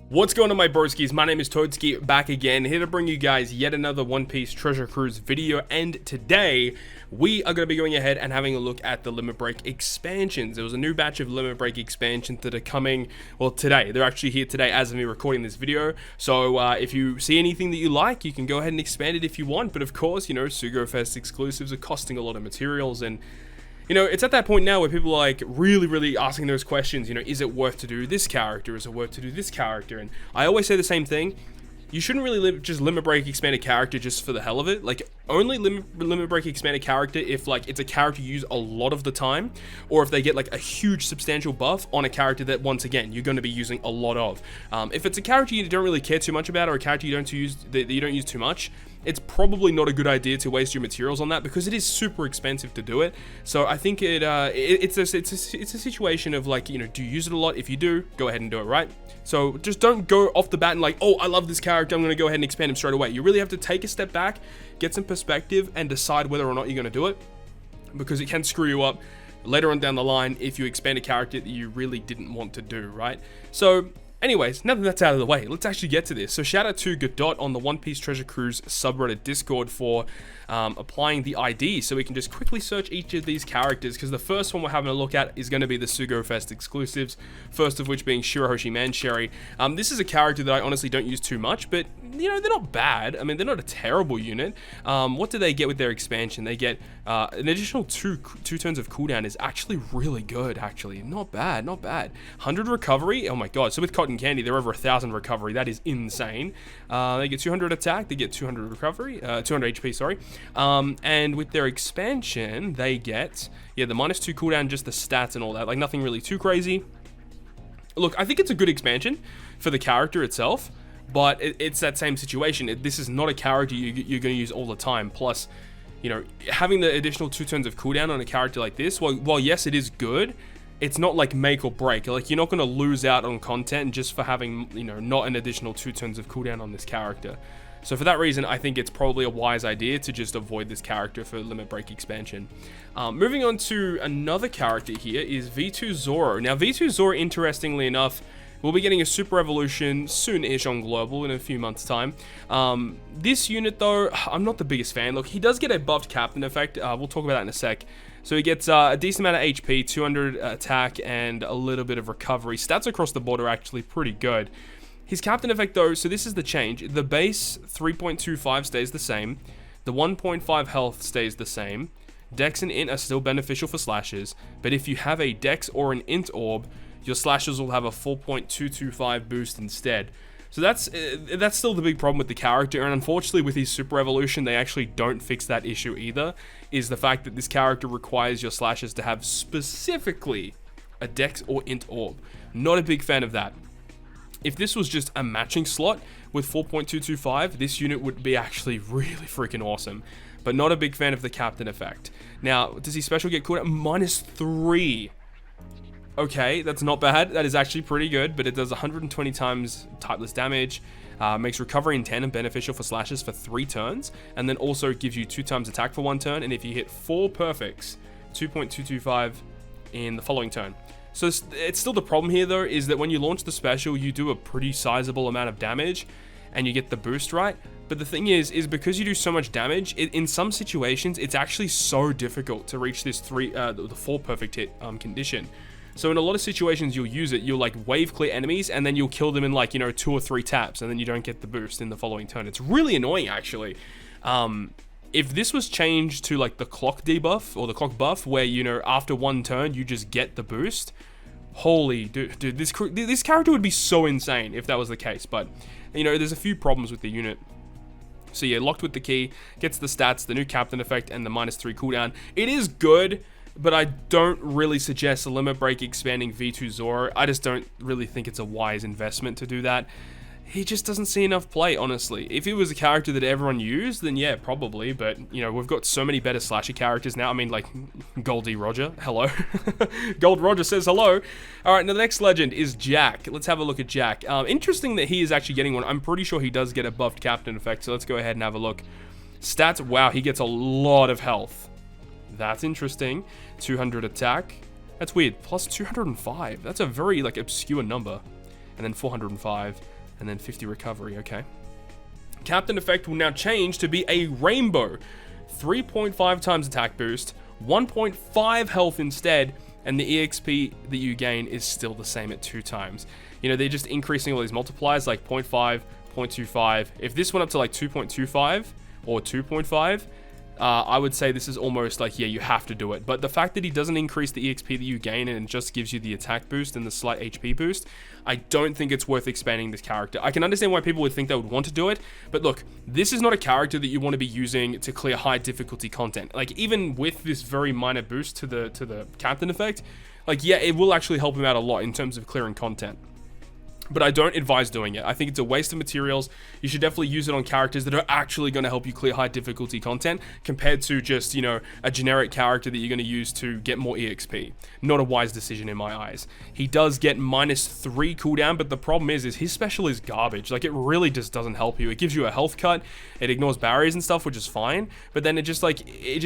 What's going on, my broskies? My name is Toadskii, back again, here to bring you guys yet another One Piece Treasure Cruise video, and today we are going to be going ahead and having a look at the Limit Break expansions. There was a new batch of Limit Break expansions that are coming, well, today. They're actually here today as of me recording this video, so if you see anything that you like, you can go ahead and expand it if you want, but of course, you know, Sugo-Fest exclusives are costing a lot of materials, and you know, it's at that point now where people are like really asking those questions, you know, is it worth to do this character? Is it worth to do this character? And I always say the same thing. You shouldn't really just limit break expand a character just for the hell of it. Like, only limit break expand a character if like it's a character you use a lot of the time, or if they get like a huge substantial buff on a character that, once again, you're going to be using a lot of. If it's a character you don't really care too much about, or a character you don't use too much, it's probably not a good idea to waste your materials on that, because it is super expensive to do it. So I think it's a situation of like, you know, do you use it a lot? If you do, go ahead and do it, right? So just don't go off the bat and like, oh, I love this character, I'm going to go ahead and expand him straight away. You really have to take a step back, get some perspective, and decide whether or not you're going to do it, because it can screw you up later on down the line if you expand a character that you really didn't want to do, right? So anyways, now that that's out of the way, let's actually get to this. So shout out to Godot on the One Piece Treasure Cruise subreddit Discord for applying the ID, so we can just quickly search each of these characters, because the first one we're having a look at is going to be the Sugo-Fest exclusives, first of which being Shirahoshi Mansherry. This is a character that I honestly don't use too much, but you know, they're not bad. I mean, they're not a terrible unit. What do they get with their expansion? They get an additional two turns of cooldown. Is actually really good, actually. Not bad, not bad. 100 recovery, oh my god. So with Cotton Candy, they're over 1,000 recovery. That is insane. They get 200 attack, they get 200 recovery, 200 HP, sorry. And with their expansion, they get, yeah, the -2 cooldown, just the stats and all that. Like, nothing really too crazy. Look, I think it's a good expansion for the character itself, but it's that same situation. This is not a character you're going to use all the time. Plus, you know, having the additional 2 turns of cooldown on a character like this, while yes, it is good, it's not like make or break. Like, you're not going to lose out on content just for having, you know, not an additional 2 turns of cooldown on this character. So for that reason, I think it's probably a wise idea to just avoid this character for Limit Break expansion. Moving on to another character here is V2 Zoro. Now, V2 Zoro, interestingly enough, we'll be getting a Super Evolution soon-ish on Global in a few months' time. This unit, though, I'm not the biggest fan. Look, he does get a buffed captain effect. We'll talk about that in a sec. So he gets a decent amount of HP, 200 attack, and a little bit of recovery. Stats across the board are actually pretty good. His captain effect, though, so this is the change. The base 3.25 stays the same. The 1.5 health stays the same. Dex and Int are still beneficial for slashes, but if you have a Dex or an Int orb, your slashes will have a 4.225 boost instead. So that's still the big problem with the character, and unfortunately with his Super Evolution, they actually don't fix that issue either, is the fact that this character requires your slashes to have specifically a Dex or Int orb. Not a big fan of that. If this was just a matching slot with 4.225, this unit would be actually really freaking awesome. But not a big fan of the captain effect. Now, does he special get cooldown? -3. Okay, that's not bad. That is actually pretty good, but it does 120 times typeless damage, makes recovery in 10 and beneficial for slashes for 3 turns, and then also gives you 2 times attack for 1 turn, and if you hit 4 perfects, 2.225 in the following turn. So it's still the problem here, though, is that when you launch the special, you do a pretty sizable amount of damage, and you get the boost right. But the thing is because you do so much damage, in some situations, it's actually so difficult to reach this the 4 perfect hit condition. So in a lot of situations, you'll use it, you'll like wave clear enemies, and then you'll kill them in like, you know, 2 or 3 taps, and then you don't get the boost in the following turn. It's really annoying, actually. If this was changed to like the clock debuff or the clock buff, where, you know, after 1 turn you just get the boost, holy dude, this character would be so insane if that was the case. But you know, there's a few problems with the unit. So yeah, locked with the key, gets the stats, the new captain effect, and the -3 cooldown. It is good, but I don't really suggest a Limit Break expanding V2 Zoro. I just don't really think it's a wise investment to do that. He just doesn't see enough play, honestly. If it was a character that everyone used, then yeah, probably. But, you know, we've got so many better slasher characters now. I mean, like, Goldie Roger, hello. Gold Roger says hello. Alright, now the next legend is Jack. Let's have a look at Jack. Interesting that he is actually getting one. I'm pretty sure he does get a buffed captain effect, so let's go ahead and have a look. Stats, wow, he gets a lot of health. That's interesting. 200 attack. That's weird. Plus 205. That's a very, like, obscure number. And then 405. and then 50 recovery. Okay. Captain effect will now change to be a rainbow. 3.5 times attack boost, 1.5 health instead, and the EXP that you gain is still the same at 2 times. You know, they're just increasing all these multipliers like 0.5, 0.25. If this went up to like 2.25 or 2.5, I would say this is almost like, yeah, you have to do it. But the fact that he doesn't increase the EXP that you gain and just gives you the attack boost and the slight HP boost, I don't think it's worth expanding this character. I can understand why people would think they would want to do it, but look, this is not a character that you want to be using to clear high difficulty content. Like, even with this very minor boost to the captain effect, like, yeah, it will actually help him out a lot in terms of clearing content. But I don't advise doing it. I think it's a waste of materials. You should definitely use it on characters that are actually going to help you clear high difficulty content, compared to just, you know, a generic character that you're going to use to get more EXP. Not a wise decision in my eyes. He does get -3 cooldown, but the problem is his special is garbage. Like, it really just doesn't help you. It gives you a health cut, it ignores barriers and stuff, which is fine, but then it just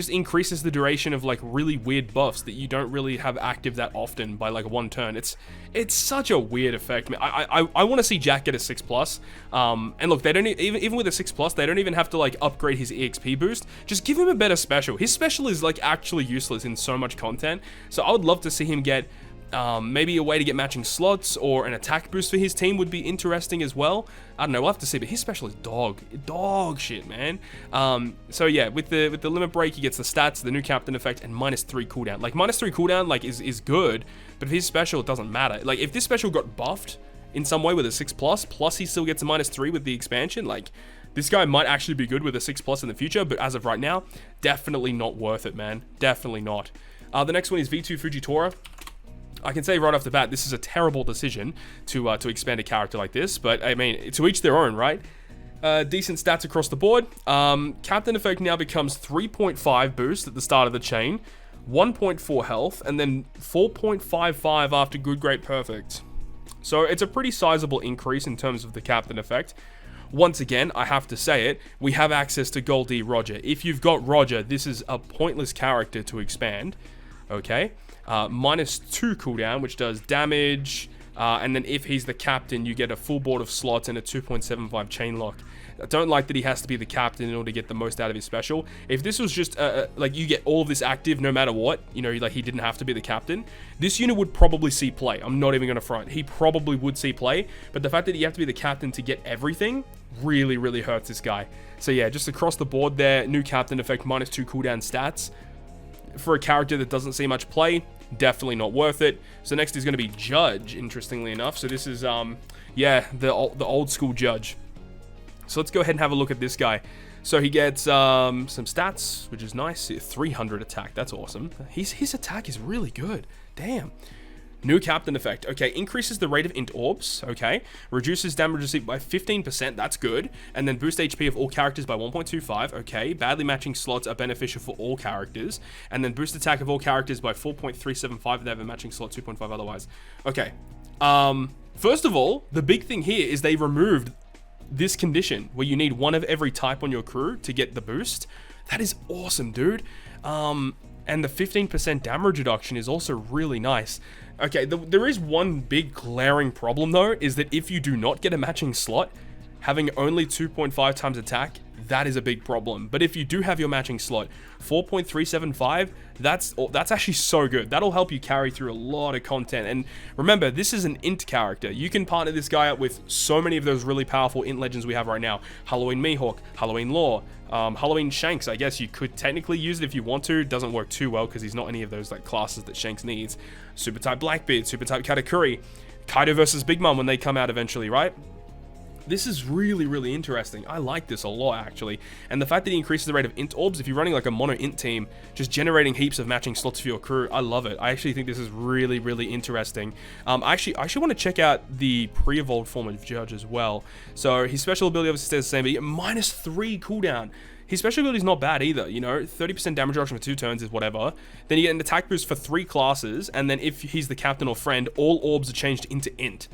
increases the duration of like really weird buffs that you don't really have active that often by like 1 turn. It's such a weird effect. I want to see Jack get a 6+. And look, they don't even with a 6+, they don't even have to like upgrade his EXP boost. Just give him a better special. His special is like actually useless in so much content. So I would love to see him get maybe a way to get matching slots, or an attack boost for his team would be interesting as well. I don't know, we'll have to see, but his special is dog shit, man. So yeah, with the limit break, he gets the stats, the new captain effect, and -3 cooldown. Like, -3 cooldown like is good, but if his special, it doesn't matter. Like, if this special got buffed in some way with a 6+, plus he still gets a -3 with the expansion, like, this guy might actually be good with a 6+ in the future, but as of right now, definitely not worth it, man. Definitely not. The next one is V2 Fujitora. I can say right off the bat, this is a terrible decision to expand a character like this, but I mean, to each their own, right? Decent stats across the board. Captain effect now becomes 3.5 boost at the start of the chain, 1.4 health, and then 4.55 after good, great, perfect. So it's a pretty sizable increase in terms of the captain effect. Once again, I have to say it, we have access to Goldie Roger. If you've got Roger, this is a pointless character to expand, okay? -2 cooldown, which does damage, and then if he's the captain, you get a full board of slots and a 2.75 chain lock. I don't like that he has to be the captain in order to get the most out of his special. If this was just, like, you get all of this active no matter what, you know, like, he didn't have to be the captain, this unit would probably see play. I'm not even going to front. He probably would see play, but the fact that you have to be the captain to get everything really, really hurts this guy. So yeah, just across the board there, new captain effect, -2 cooldown stats. For a character that doesn't see much play, definitely not worth it. So next is going to be Judge, interestingly enough. So this is, yeah, the old school Judge. So let's go ahead and have a look at this guy. So he gets some stats, which is nice. 300 attack, that's awesome. His attack is really good, damn. New captain effect. Okay, increases the rate of int orbs. Okay, reduces damage received by 15%. That's good. And then boost HP of all characters by 1.25. Okay, badly matching slots are beneficial for all characters. And then boost attack of all characters by 4.375 if they have a matching slot, 2.5 otherwise. Okay. First of all, the big thing here is they removed this condition where you need one of every type on your crew to get the boost. That is awesome, dude. And the 15% damage reduction is also really nice. Okay, there is one big glaring problem though, is that if you do not get a matching slot, having only 2.5 times attack, that is a big problem. But if you do have your matching slot, 4.375, that's actually so good. That'll help you carry through a lot of content. And remember, this is an int character. You can partner this guy up with so many of those really powerful int legends we have right now. Halloween Mihawk, Halloween Law, Halloween Shanks. I guess you could technically use it if you want to. It doesn't work too well because he's not any of those like classes that Shanks needs. Super type Blackbeard, super type Katakuri, Kaido versus Big Mom when they come out eventually, right? This is really, really interesting. I like this a lot, actually. And the fact that he increases the rate of int orbs, if you're running like a mono int team, just generating heaps of matching slots for your crew, I love it. I actually think this is really, really interesting. I actually want to check out the pre-evolved form of Judge as well. So his special ability obviously stays the same, but -3 cooldown. His special ability is not bad either, you know, 30% damage reduction for 2 turns is whatever. Then you get an attack boost for 3 classes, and then if he's the captain or friend, all orbs are changed into int.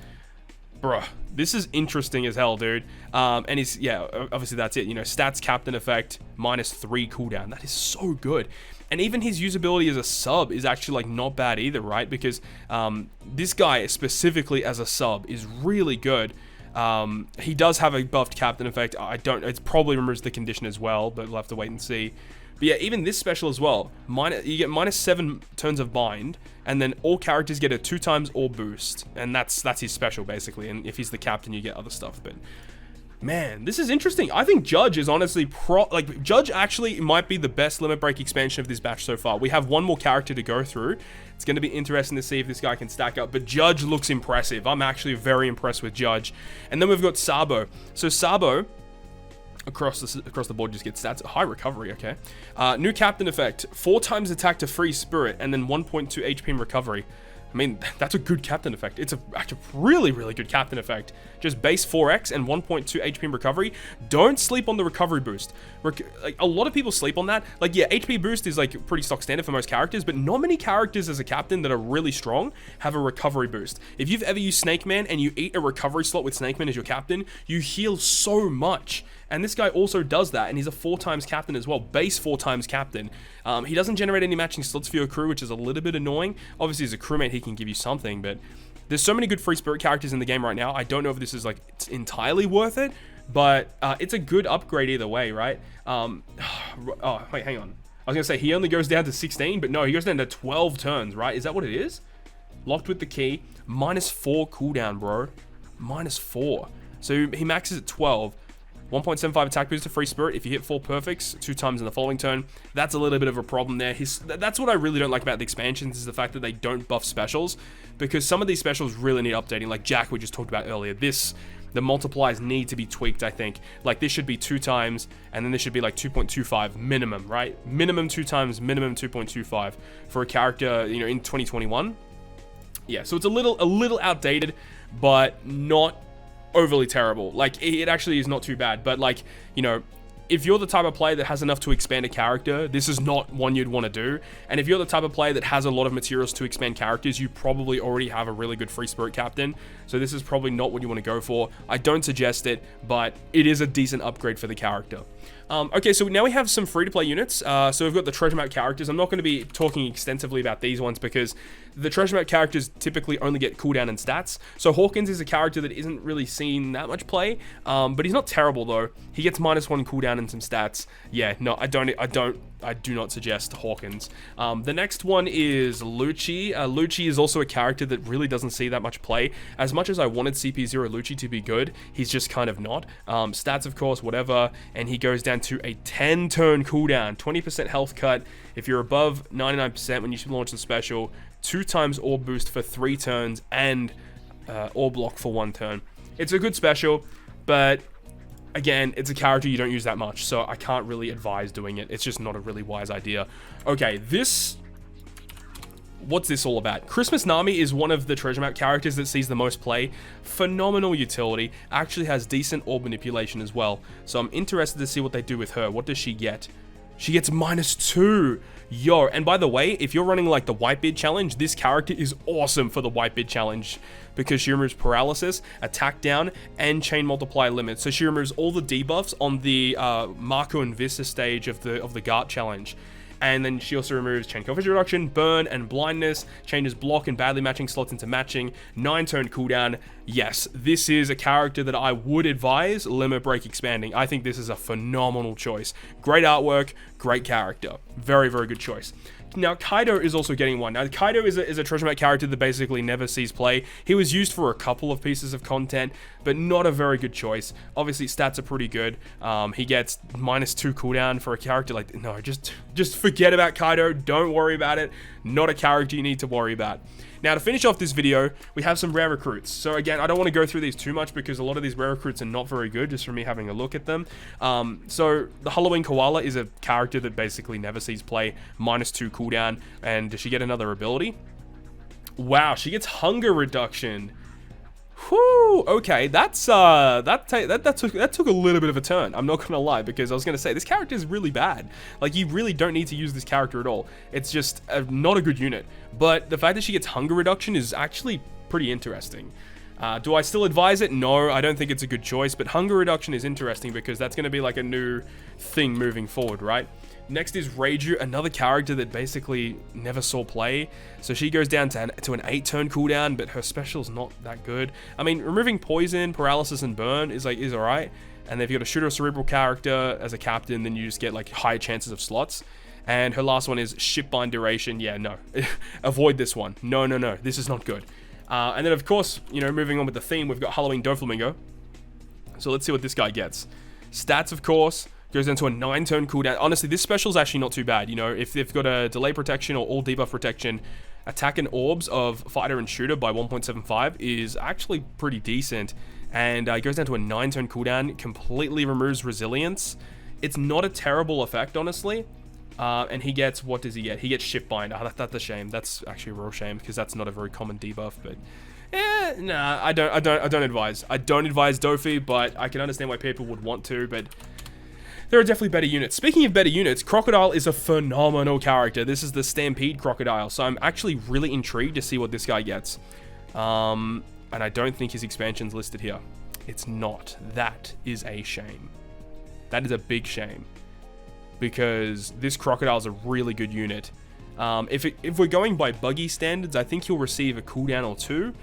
Bruh, this is interesting as hell, dude. And he's, yeah, obviously that's it, you know, stats captain effect, -3 cooldown. That is so good. And even his usability as a sub is actually like not bad either, right? Because this guy specifically as a sub is really good. He does have a buffed captain effect. It probably removes the condition as well, but we'll have to wait and see. But yeah, even this special as well, you get -7 turns of bind, and then all characters get a 2x or boost, and that's his special basically. And if he's the captain, you get other stuff. But man, this is interesting. I think Judge is honestly Judge actually might be the best limit break expansion of this batch so far. We have one more character to go through. It's going to be interesting to see if this guy can stack up, but Judge looks impressive. I'm actually very impressed with Judge. And then we've got Sabo. So Sabo, across the board, just gets stats. High recovery, okay. New captain effect, 4x attack to free spirit, and then 1.2 HP in recovery. I mean, that's a good captain effect. It's actually really, really good captain effect. Just base 4x and 1.2 HP in recovery. Don't sleep on the recovery boost. Like, a lot of people sleep on that. Like, yeah, HP boost is like pretty stock standard for most characters, but not many characters as a captain that are really strong have a recovery boost. If you've ever used Snake Man and you eat a recovery slot with Snake Man as your captain, you heal so much. And this guy also does that, and he's a 4x captain as well, base 4x captain. He doesn't generate any matching slots for your crew, which is a little bit annoying. Obviously, as a crewmate, he can give you something, but there's so many good free spirit characters in the game right now. I don't know if this is like it's entirely worth it, but it's a good upgrade either way, right? Oh, wait, hang on. I was gonna say he only goes down to 16, but no, he goes down to 12 turns, right? Is that what it is? Locked with the key, -4 cooldown, bro. -4. So he maxes at 12. 1.75 attack boost to free spirit if you hit 4 perfects 2x in the following turn. That's a little bit of a problem there. That's what I really don't like about the expansions, is the fact that they don't buff specials, because some of these specials really need updating. Like Jack we just talked about earlier. The multipliers need to be tweaked, I think. Like this should be 2x, and then this should be like 2.25 minimum, right? Minimum 2x, minimum 2.25 for a character, you know, in 2021. Yeah, so it's a little outdated, but not overly terrible. Like, it actually is not too bad, but like, you know, if you're the type of player that has enough to expand a character, this is not one you'd want to do. And if you're the type of player that has a lot of materials to expand characters, you probably already have a really good free spirit captain, so this is probably not what you want to go for. I don't suggest it, but it is a decent upgrade for the character. Okay, so now we have some free-to-play units. So we've got the treasure map characters. I'm not going to be talking extensively about these ones because the treasure map characters typically only get cooldown and stats. So Hawkins is a character that isn't really seen that much play, but he's not terrible though. He gets -1 cooldown and some stats. Yeah, no, I do not suggest Hawkins. The next one is Lucci. Lucci is also a character that really doesn't see that much play. As much as I wanted CP0 Lucci to be good, he's just kind of not. Stats, of course, whatever, and he goes down to a 10-turn cooldown, 20% health cut. If you're above 99% when you launch the special, 2x orb boost for 3 turns, and orb block for 1 turn. It's a good special, but again, it's a character you don't use that much, so I can't really advise doing it. It's just not a really wise idea. Okay, what's this all about? Christmas Nami is one of the treasure map characters that sees the most play. Phenomenal utility, actually has decent orb manipulation as well. So I'm interested to see what they do with her. What does she get? She gets -2. Yo, and by the way, if you're running like the Whitebeard challenge, this character is awesome for the Whitebeard challenge because she removes paralysis, attack down, and chain multiplier limit. So she removes all the debuffs on the Marco and Vista stage of the Gart challenge. And then she also removes chain coefficient reduction, burn, and blindness, changes block and badly matching slots into matching, 9-turn cooldown. Yes, this is a character that I would advise limit break expanding. I think this is a phenomenal choice. Great artwork, great character. Very, very good choice. Now, Kaido is also getting one. Now, Kaido is a treasure map character that basically never sees play. He was used for a couple of pieces of content, but not a very good choice. Obviously, stats are pretty good. He gets -2 cooldown for a character like... No, just forget about Kaido. Don't worry about it. Not a character you need to worry about. Now, to finish off this video, we have some rare recruits. So again, I don't want to go through these too much because a lot of these rare recruits are not very good, just from me having a look at them. So the Halloween Koala is a character that basically never sees play, -2 cooldown. And does she get another ability? Wow, she gets hunger reduction. Whew, okay, that took a little bit of a turn. I'm not gonna lie, because I was gonna say this character is really bad. Like, you really don't need to use this character at all. It's just not a good unit. But the fact that she gets hunger reduction is actually pretty interesting. Do I still advise it? No, I don't think it's a good choice, but hunger reduction is interesting because that's going to be like a new thing moving forward, right? Next is Reiju, another character that basically never saw play. So she goes down to an 8-turn cooldown, but her special's not that good. I mean, removing poison, paralysis, and burn is alright. And if you've got a shooter or cerebral character as a captain, then you just get like higher chances of slots. And her last one is shipbind duration. Yeah, no. Avoid this one. No. This is not good. And then, of course, you know, moving on with the theme, we've got Halloween Doflamingo. So let's see what this guy gets. Stats, of course, goes down to a 9-turn cooldown. Honestly, this special is actually not too bad. You know, if they've got a delay protection or all debuff protection, attack and orbs of fighter and shooter by 1.75 is actually pretty decent. And it goes down to a 9-turn cooldown, completely removes resilience. It's not a terrible effect, honestly. And he gets, what does he get? He gets shipbind. Oh, that's a shame. That's actually a real shame because that's not a very common debuff. But nah, I don't advise. I don't advise Dofi, but I can understand why people would want to. But there are definitely better units. Speaking of better units, Crocodile is a phenomenal character. This is the Stampede Crocodile, so I'm actually really intrigued to see what this guy gets. And I don't think his expansion's listed here. It's not. That is a shame. That is a big shame. Because this Crocodile is a really good unit. If we're going by buggy standards, I think he'll receive a cooldown or two.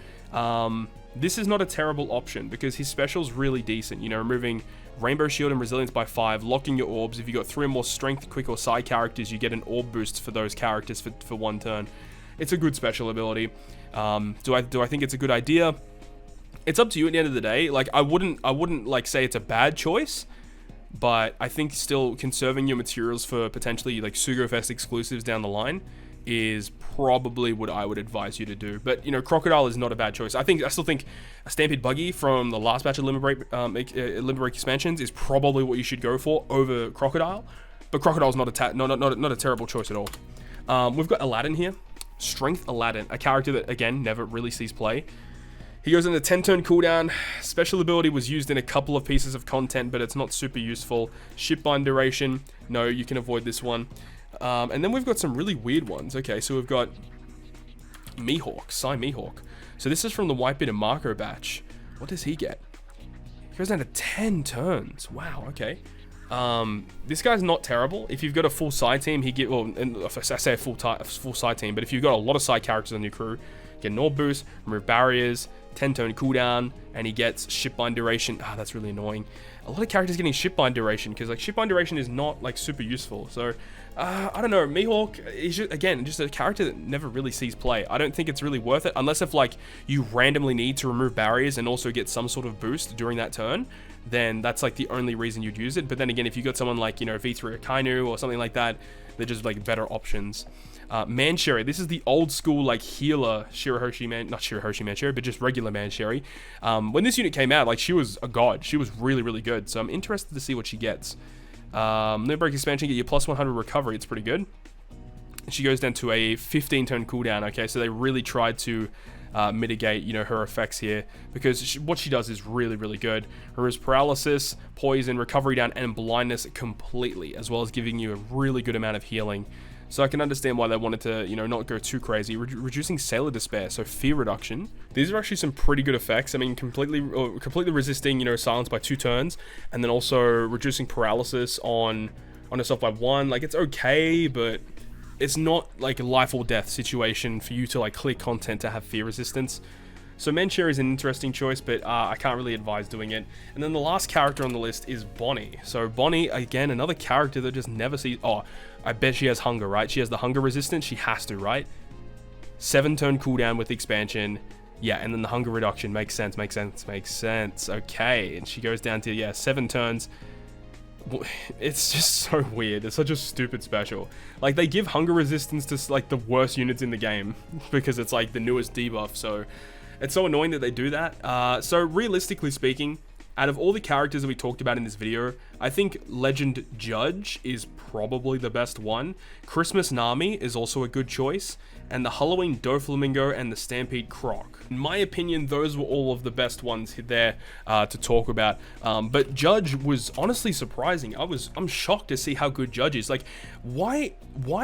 This is not a terrible option because his special's really decent. You know, removing Rainbow Shield and Resilience by 5, locking your orbs. If you got 3 or more Strength, Quick, or Side characters, you get an orb boost for those characters for 1 turn. It's a good special ability. Do I think it's a good idea? It's up to you at the end of the day. Like, I wouldn't like say it's a bad choice. But I think still conserving your materials for potentially like Sugo-Fest exclusives down the line is probably what I would advise you to do. But you know, Crocodile is not a bad choice. I still think a Stampede Buggy from the last batch of Limit Break expansions is probably what you should go for over Crocodile. But Crocodile's not a terrible choice at all. We've got Aladdin here, Strength Aladdin, a character that again never really sees play. He goes in a 10-turn cooldown. Special ability was used in a couple of pieces of content, but it's not super useful. Shipbind duration. No, you can avoid this one. And then we've got some really weird ones. Okay, so we've got Mihawk, Mihawk. So this is from the Whitebeard and Marco batch. What does he get? He goes down to 10 turns. Wow, okay. This guy's not terrible. If you've got a full side team, I say a full side team, but if you've got a lot of side characters on your crew, get an orb boost, remove barriers, 10-turn cooldown, and he gets shipbind duration. That's really annoying. A lot of characters getting shipbind duration because like shipbind duration is not like super useful. So I don't know. Mihawk is just a character that never really sees play. I don't think it's really worth it unless if like you randomly need to remove barriers and also get some sort of boost during that turn. Then that's like the only reason you'd use it. But then again, if you got someone like, you know, V3 or Kainu or something like that, they're just like better options. Mansherry, this is the old school like healer Shirahoshi not Shirahoshi Mansherry, but just regular Mansherry. When this unit came out, like she was a god. She was really, really good. So I'm interested to see what she gets. Limit Break expansion, get you plus 100 recovery. It's pretty good. She goes down to a 15-turn cooldown. Okay, so they really tried to mitigate, you know, her effects here because what she does is really, really good. Removes paralysis, poison, recovery down, and blindness completely, as well as giving you a really good amount of healing. So I can understand why they wanted to, you know, not go too crazy. Reducing Sailor Despair, so fear reduction. These are actually some pretty good effects. I mean, completely resisting, you know, silence by 2 turns, and then also reducing paralysis on yourself by 1. Like, it's okay, but it's not like a life or death situation for you to like clear content to have fear resistance. So Mansherry is an interesting choice, but I can't really advise doing it. And then the last character on the list is Bonney. So Bonney, again, another character that just never sees... Oh, I bet she has hunger, right? She has the hunger resistance. She has to, right? 7-turn cooldown with expansion. Yeah, and then the hunger reduction. Makes sense. Okay, and she goes down to, yeah, 7 turns. It's just so weird. It's such a stupid special. Like, they give hunger resistance to, like, the worst units in the game because it's, like, the newest debuff, so... It's so annoying that they do that. So realistically speaking, out of all the characters that we talked about in this video, I think Legend Judge is probably the best one. Christmas Nami is also a good choice. And the Halloween Doflamingo and the Stampede Croc. In my opinion, those were all of the best ones there to talk about. But Judge was honestly surprising. I'm shocked to see how good Judge is. Like, why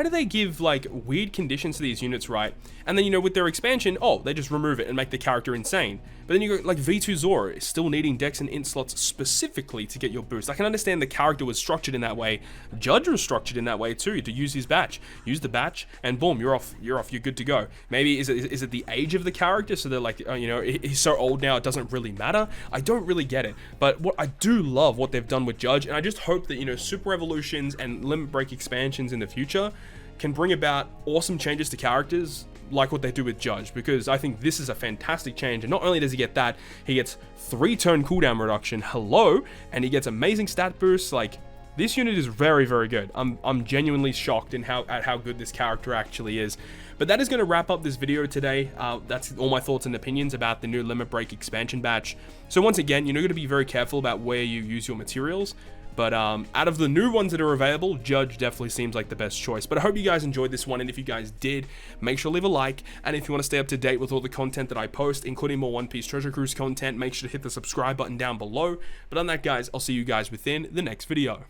do they give like weird conditions to these units, right? And then, you know, with their expansion, oh, they just remove it and make the character insane. But then you go like V2 Zoro, still needing dex and int slots specifically to get your boost. I can understand the character was structured in that way. Judge was structured in that way too, to use his batch. Use the batch, and boom, you're off, you're good to go. Maybe is it the age of the character, so they're like, you know, he's so old now it doesn't really matter. I don't really get it, but what I do love what they've done with Judge, and I just hope that, you know, Super Evolutions and Limit Break expansions in the future can bring about awesome changes to characters like what they do with Judge, because I think this is a fantastic change. And not only does he get that, he gets 3-turn cooldown reduction, hello, and he gets amazing stat boosts. Like, this unit is very, very good. I'm genuinely shocked at how good this character actually is. But that is going to wrap up this video today. That's all my thoughts and opinions about the new Limit Break expansion batch. So once again, you're going to be very careful about where you use your materials. But out of the new ones that are available, Judge definitely seems like the best choice. But I hope you guys enjoyed this one, and if you guys did, make sure to leave a like. And if you want to stay up to date with all the content that I post, including more One Piece Treasure Cruise content, make sure to hit the subscribe button down below. But on that, guys, I'll see you guys within the next video.